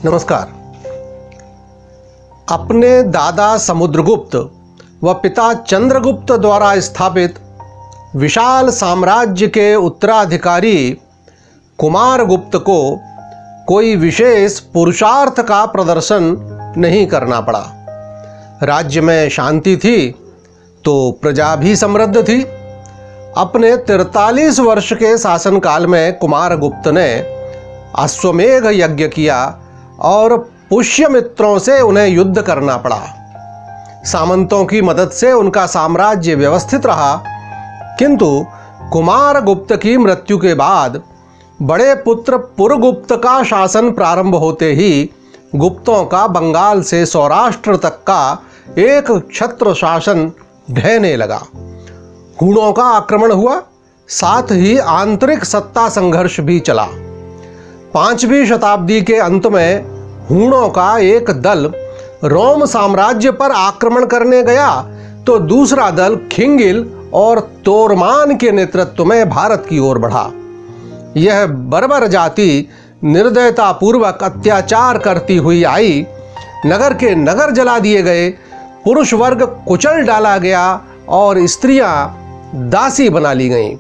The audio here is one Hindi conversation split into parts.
नमस्कार। अपने दादा समुद्रगुप्त व पिता चंद्रगुप्त द्वारा स्थापित विशाल साम्राज्य के उत्तराधिकारी कुमारगुप्त को कोई विशेष पुरुषार्थ का प्रदर्शन नहीं करना पड़ा। राज्य में शांति थी तो प्रजा भी समृद्ध थी। अपने 43 वर्ष के शासनकाल में कुमारगुप्त ने अश्वमेध यज्ञ किया और पुष्यमित्रों से उन्हें युद्ध करना पड़ा। सामंतों की मदद से उनका साम्राज्य व्यवस्थित रहा, किंतु कुमारगुप्त की मृत्यु के बाद बड़े पुत्र पुरगुप्त का शासन प्रारंभ होते ही गुप्तों का बंगाल से सौराष्ट्र तक का एक छत्र शासन ढहने लगा। हूणों का आक्रमण हुआ, साथ ही आंतरिक सत्ता संघर्ष भी चला। 5वीं शताब्दी के अंत में हूणों का एक दल रोम साम्राज्य पर आक्रमण करने गया तो दूसरा दल खिंगिल और तोरमान के नेतृत्व में भारत की ओर बढ़ा। यह बर्बर जाति निर्दयतापूर्वक अत्याचार करती हुई आई। नगर के नगर जला दिए गए, पुरुष वर्ग कुचल डाला गया और स्त्रियां दासी बना ली गईं।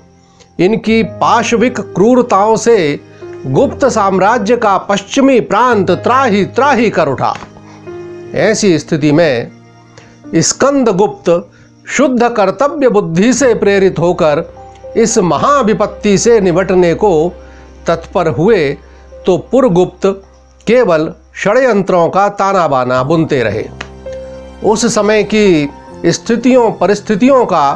इनकी पाशविक क्रूरताओं से गुप्त साम्राज्य का पश्चिमी प्रांत त्राही त्राही कर उठा। ऐसी स्थिति में स्कंदगुप्त शुद्ध कर्तव्य बुद्धि से प्रेरित होकर इस महाविपत्ति से निपटने को तत्पर हुए तो पुरगुप्त केवल षड्यंत्रों का ताना बाना बुनते रहे। उस समय की स्थितियों परिस्थितियों का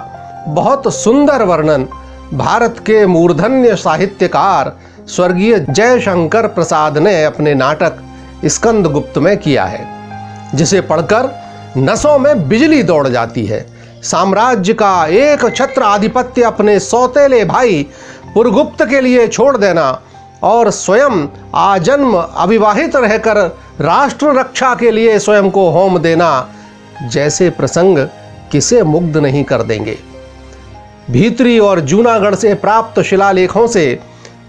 बहुत सुंदर वर्णन भारत के मूर्धन्य साहित्यकार स्वर्गीय जयशंकर प्रसाद ने अपने नाटक स्कंदगुप्त में किया है, जिसे पढ़कर नसों में बिजली दौड़ जाती है। साम्राज्य का एक छत्र आधिपत्य अपने सौतेले भाई पुरगुप्त के लिए छोड़ देना और स्वयं आजन्म अविवाहित रहकर राष्ट्र रक्षा के लिए स्वयं को होम देना जैसे प्रसंग किसे मुग्ध नहीं कर देंगे। भीतरी और जूनागढ़ से प्राप्त शिलालेखों से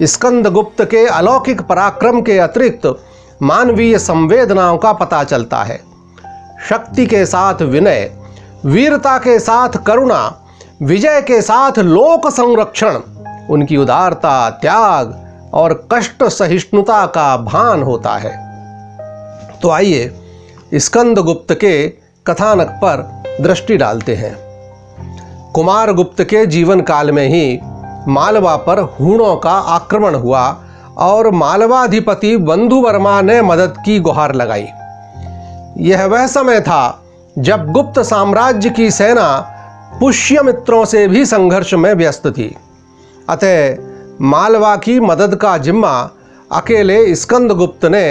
स्कंदगुप्त के अलौकिक पराक्रम के अतिरिक्त मानवीय संवेदनाओं का पता चलता है। शक्ति के साथ विनय, वीरता के साथ करुणा, विजय के साथ लोक संरक्षण, उनकी उदारता, त्याग और कष्ट सहिष्णुता का भान होता है। तो आइए स्कंदगुप्त के कथानक पर दृष्टि डालते हैं। कुमारगुप्त के जीवन काल में ही मालवा पर हूणों का आक्रमण हुआ और मालवाधिपति बंधुवर्मा ने मदद की गुहार लगाई। यह वह समय था जब गुप्त साम्राज्य की सेना पुष्यमित्रों से भी संघर्ष में व्यस्त थी। अतः मालवा की मदद का जिम्मा अकेले स्कंदगुप्त ने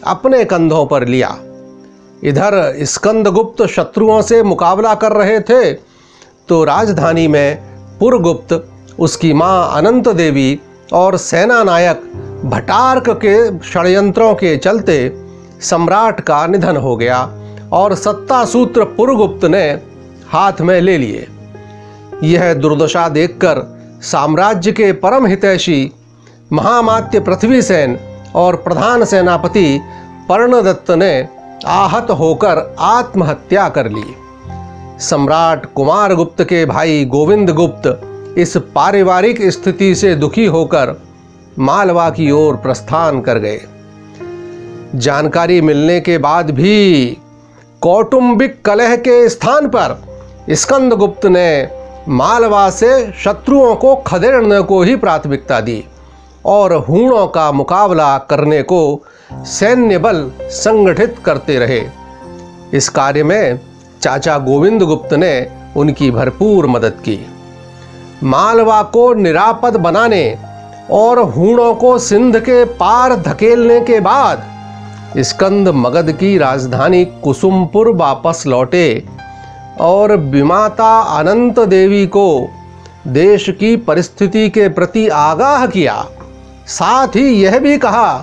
अपने कंधों पर लिया। इधर स्कंदगुप्त शत्रुओं से मुकाबला कर रहे थे तो राजधानी में पुरगुप्त, उसकी मां अनंत देवी और सेना नायक भटार्क के षड्यंत्रों के चलते सम्राट का निधन हो गया और सत्ता सूत्र पुरगुप्त ने हाथ में ले लिए। यह दुर्दशा देखकर साम्राज्य के परम हितैषी महामात्य पृथ्वीसेन और प्रधान सेनापति पर्णदत्त ने आहत होकर आत्महत्या कर ली। सम्राट कुमारगुप्त के भाई गोविंदगुप्त इस पारिवारिक स्थिति से दुखी होकर मालवा की ओर प्रस्थान कर गए। जानकारी मिलने के बाद भी कौटुंबिक कलह के स्थान पर स्कंदगुप्त ने मालवा से शत्रुओं को खदेड़ने को ही प्राथमिकता दी और हूणों का मुकाबला करने को सैन्य बल संगठित करते रहे। इस कार्य में चाचा गोविंदगुप्त ने उनकी भरपूर मदद की। मालवा को निरापद बनाने और हूणों को सिंध के पार धकेलने के बाद स्कंद मगध की राजधानी कुसुमपुर वापस लौटे और विमाता अनंत देवी को देश की परिस्थिति के प्रति आगाह किया। साथ ही यह भी कहा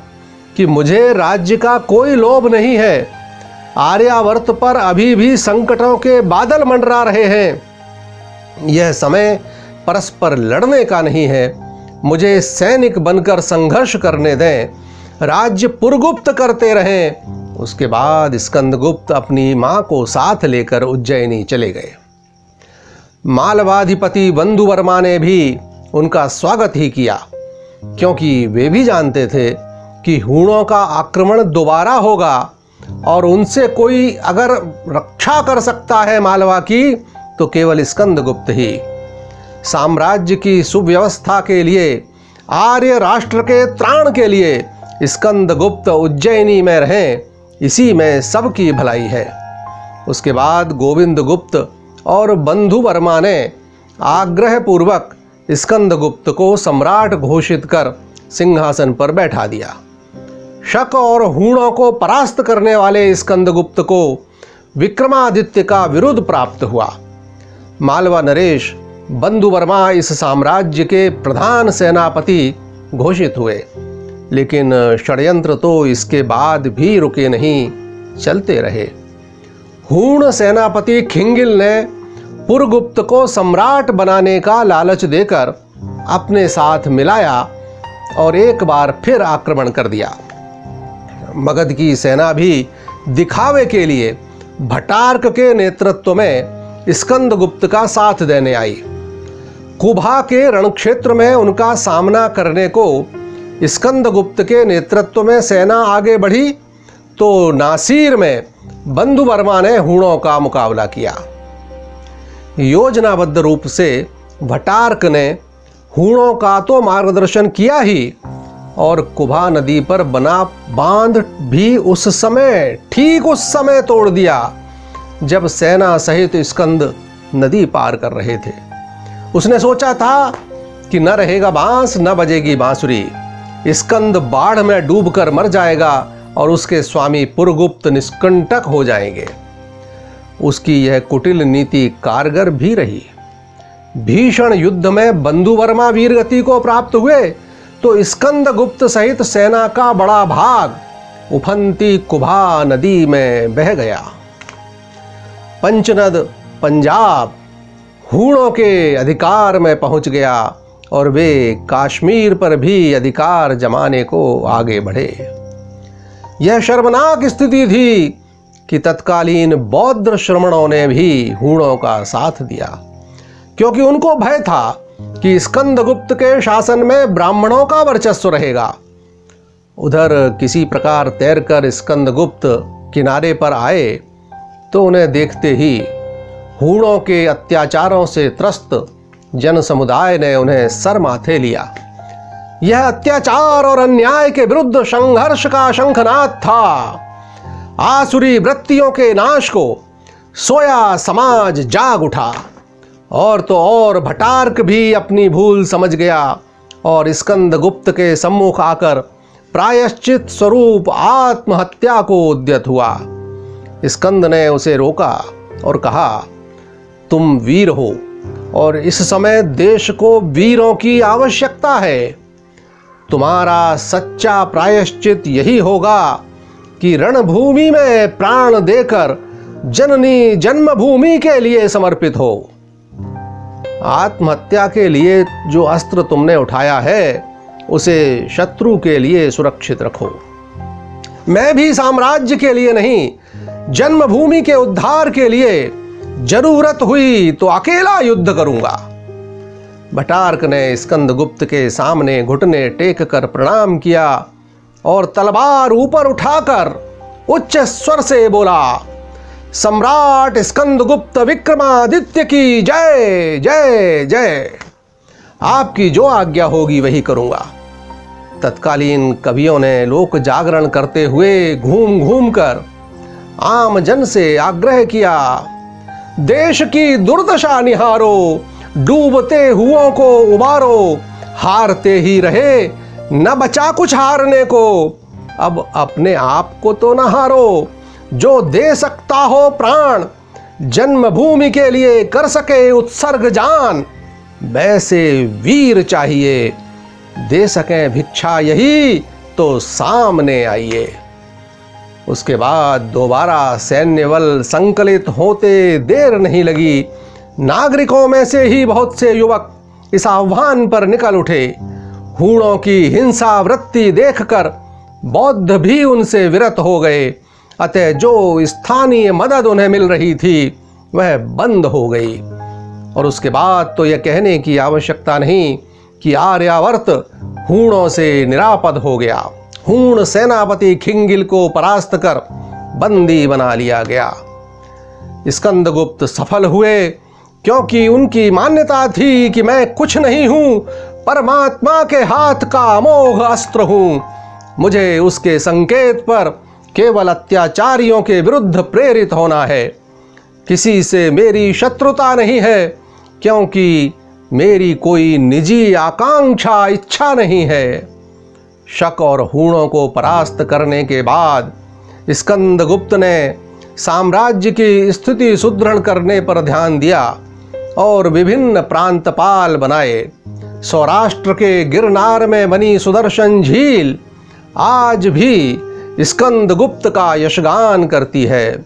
कि मुझे राज्य का कोई लोभ नहीं है। आर्यावर्त पर अभी भी संकटों के बादल मंडरा रहे हैं। यह समय परस्पर लड़ने का नहीं है। मुझे सैनिक बनकर संघर्ष करने दें। राज्य पुरगुप्त करते रहें। उसके बाद स्कंदगुप्त अपनी मां को साथ लेकर उज्जैनी चले गए। मालवाधिपति बंधुवर्मा ने भी उनका स्वागत ही किया, क्योंकि वे भी जानते थे कि हूणों का आक्रमण दोबारा होगा और उनसे कोई अगर रक्षा कर सकता है मालवा की तो केवल स्कंदगुप्त ही। साम्राज्य की सुव्यवस्था के लिए, आर्य राष्ट्र के त्राण के लिए स्कंदगुप्त उज्जैनी में रहें, इसी में सबकी भलाई है। उसके बाद गोविंदगुप्त और बंधुवर्मा ने आग्रह पूर्वक स्कंदगुप्त को सम्राट घोषित कर सिंहासन पर बैठा दिया। शक और हूणों को परास्त करने वाले स्कंदगुप्त को विक्रमादित्य का विरुद्ध प्राप्त हुआ। मालवा नरेश बंधुवर्मा इस साम्राज्य के प्रधान सेनापति घोषित हुए, लेकिन षड्यंत्र तो इसके बाद भी रुके नहीं, चलते रहे। हूण सेनापति खिंगिल ने पुरगुप्त को सम्राट बनाने का लालच देकर अपने साथ मिलाया और एक बार फिर आक्रमण कर दिया। मगध की सेना भी दिखावे के लिए भटार्क के नेतृत्व में स्कंदगुप्त का साथ देने आई। कुभा के रणक्षेत्र में उनका सामना करने को स्कंदगुप्त के नेतृत्व में सेना आगे बढ़ी तो नासिर में बंधुवर्मा ने हूणों का मुकाबला किया। योजनाबद्ध रूप से भटार्क ने हूणों का तो मार्गदर्शन किया ही, और कुभा नदी पर बना बांध भी ठीक उस समय तोड़ दिया जब सेना सहित स्कंद नदी पार कर रहे थे। उसने सोचा था कि न रहेगा बांस न बजेगी बांसुरी, स्कंद बाढ़ में डूबकर मर जाएगा और उसके स्वामी पुरगुप्त निष्कंटक हो जाएंगे। उसकी यह कुटिल नीति कारगर भी रही। भीषण युद्ध में बंधुवर्मा वीरगति को प्राप्त हुए तो स्कंदगुप्त सहित सेना का बड़ा भाग उफनती कुभा नदी में बह गया। पंचनद पंजाब हूणों के अधिकार में पहुंच गया और वे कश्मीर पर भी अधिकार जमाने को आगे बढ़े। यह शर्मनाक स्थिति थी कि तत्कालीन बौद्ध श्रमणों ने भी हूणों का साथ दिया, क्योंकि उनको भय था कि स्कंदगुप्त के शासन में ब्राह्मणों का वर्चस्व रहेगा। उधर किसी प्रकार तैरकर स्कंदगुप्त किनारे पर आए तो उन्हें देखते ही हूणों के अत्याचारों से त्रस्त जन समुदाय ने उन्हें सर माथे लिया। यह अत्याचार और अन्याय के विरुद्ध संघर्ष का शंखनाद था। आसुरी वृत्तियों के नाश को सोया समाज जाग उठा, और तो और भटार्क भी अपनी भूल समझ गया और स्कंदगुप्त के सम्मुख आकर प्रायश्चित स्वरूप आत्महत्या को उद्यत हुआ। स्कंद ने उसे रोका और कहा, तुम वीर हो और इस समय देश को वीरों की आवश्यकता है। तुम्हारा सच्चा प्रायश्चित यही होगा कि रणभूमि में प्राण देकर जननी जन्मभूमि के लिए समर्पित हो। आत्महत्या के लिए जो अस्त्र तुमने उठाया है उसे शत्रु के लिए सुरक्षित रखो। मैं भी साम्राज्य के लिए नहीं, जन्मभूमि के उद्धार के लिए जरूरत हुई तो अकेला युद्ध करूंगा। भटार्क ने स्कंदगुप्त के सामने घुटने टेक कर प्रणाम किया और तलवार ऊपर उठाकर उच्च स्वर से बोला, सम्राट स्कंदगुप्त विक्रमादित्य की जय जय जय। आपकी जो आज्ञा होगी वही करूंगा। तत्कालीन कवियों ने लोक जागरण करते हुए घूम घूम कर आम जन से आग्रह किया, देश की दुर्दशा निहारो, डूबते हुओं को उबारो, हारते ही रहे न बचा कुछ हारने को। अब अपने आप को तो न हारो, जो दे सकता हो प्राण, जन्मभूमि के लिए कर सके उत्सर्ग जान। वैसे वीर चाहिए, दे सकें भिक्षा यही तो सामने आइए। उसके बाद दोबारा सैन्य बल संकलित होते देर नहीं लगी। नागरिकों में से ही बहुत से युवक इस आह्वान पर निकल उठे। हूणों की हिंसा वृत्ति देखकर बौद्ध भी उनसे विरत हो गए, अतः जो स्थानीय मदद उन्हें मिल रही थी वह बंद हो गई। और उसके बाद तो यह कहने की आवश्यकता नहीं कि आर्यावर्त हूणों से निरापद हो गया। हूण सेनापति खिंगिल को परास्त कर बंदी बना लिया गया। स्कंदगुप्त सफल हुए क्योंकि उनकी मान्यता थी कि मैं कुछ नहीं हूं, परमात्मा के हाथ का अमोघ अस्त्र हूं। मुझे उसके संकेत पर केवल अत्याचारियों के विरुद्ध प्रेरित होना है। किसी से मेरी शत्रुता नहीं है, क्योंकि मेरी कोई निजी आकांक्षा इच्छा नहीं है। शक और हूणों को परास्त करने के बाद स्कंदगुप्त ने साम्राज्य की स्थिति सुदृढ़ करने पर ध्यान दिया और विभिन्न प्रांतपाल बनाए। सौराष्ट्र के गिरनार में बनी सुदर्शन झील आज भी स्कंदगुप्त का यशगान करती है।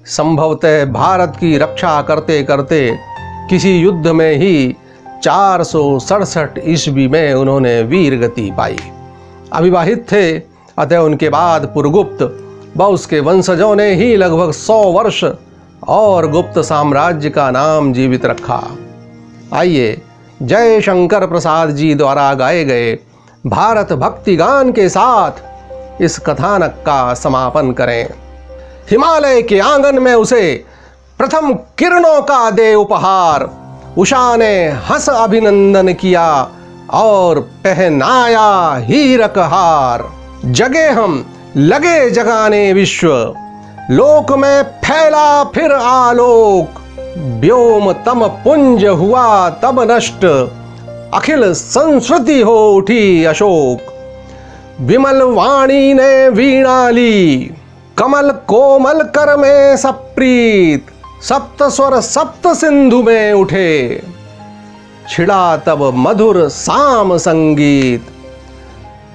संभवतः भारत की रक्षा करते करते किसी युद्ध में ही 467 ईस्वी में उन्होंने वीर गति पाई। अविवाहित थे, अतः उनके बाद पुरगुप्त व उसके वंशजों ने ही लगभग 100 वर्ष और गुप्त साम्राज्य का नाम जीवित रखा। आइए जय शंकर प्रसाद जी द्वारा गाए गए भारत भक्ति गान के साथ इस कथानक का समापन करें। हिमालय के आंगन में उसे प्रथम किरणों का दे उपहार, उषा ने हंस अभिनंदन किया और पहनाया हीरक हार। जगे हम लगे जगाने विश्व, लोक में फैला फिर आलोक। व्योम तम पुंज हुआ तब नष्ट, अखिल संस्कृति हो उठी अशोक। विमल वाणी ने वीणा ली, कमल कोमल कर में सप्रीत। सप्त स्वर सप्त सिंधु में उठे, छिड़ा तब मधुर साम संगीत।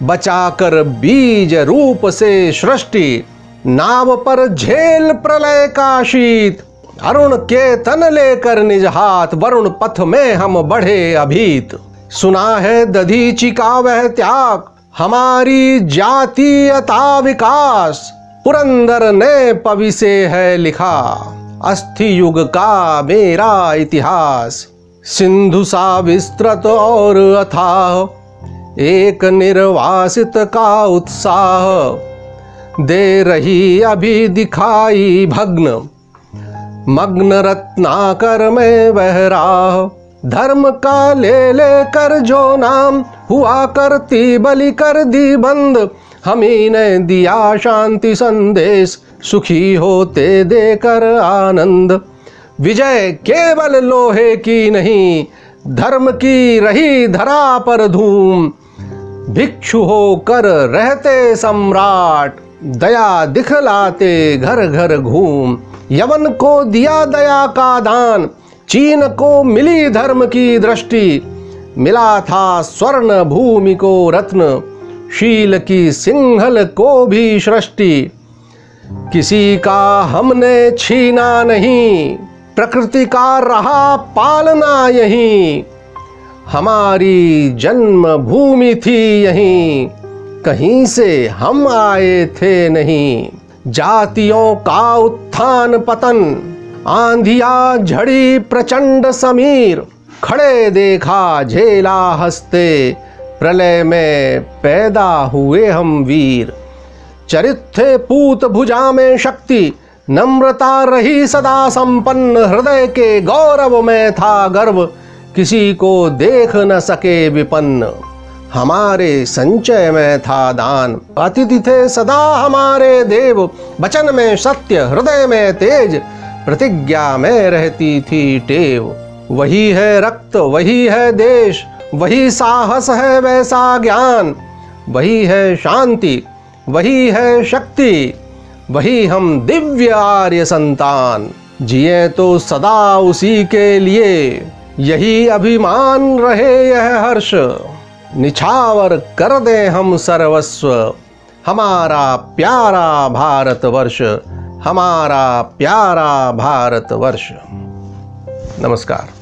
बचाकर बीज रूप से सृष्टि, नाव पर झेल प्रलय का शीत। अरुण के तन लेकर निज हाथ, वरुण पथ में हम बढ़े अभीत। सुना है दधीचि का वह त्याग, हमारी जातीयता विकास। पुरंदर ने पवि से है लिखा, अस्थि युग का मेरा इतिहास। सिंधु सा विस्तृत और अथाह, एक निर्वासित का उत्साह। दे रही अभी दिखाई भग्न, मग्न रत्नाकर में वह राह। धर्म का ले लेकर जो नाम, हुआ करती बलि कर दी बंद। हम ही ने दिया शांति संदेश, सुखी होते देकर आनंद। विजय केवल लोहे की नहीं, धर्म की रही धरा पर धूम। भिक्षु होकर रहते सम्राट, दया दिखलाते घर घर घूम। यवन को दिया दया का दान, चीन को मिली धर्म की दृष्टि। मिला था स्वर्ण भूमि को रत्न, शील की सिंहल को भी सृष्टि। किसी का हमने छीना नहीं, प्रकृति का रहा पालना यहीं। हमारी जन्म भूमि थी यहीं, कहीं से हम आए थे नहीं। जातियों का उत्थान पतन, आंधिया झड़ी प्रचंड समीर। खड़े देखा झेला हंसते, प्रलय में पैदा हुए हम वीर। चरित थे पूत भुजा में शक्ति, नम्रता रही सदा संपन्न। हृदय के गौरव में था गर्व, किसी को देख न सके विपन्न। हमारे संचय में था दान, अतिथि थे सदा हमारे देव। वचन में सत्य, हृदय में तेज, प्रतिज्ञा में रहती थी टेव। वही है रक्त, वही है देश, वही साहस है वैसा ज्ञान। वही है शांति, वही है शक्ति, वही हम दिव्य आर्य संतान। जिए तो सदा उसी के लिए, यही अभिमान रहे यह हर्ष। निछावर कर दे हम सर्वस्व, हमारा प्यारा भारतवर्ष, हमारा प्यारा भारतवर्ष। नमस्कार।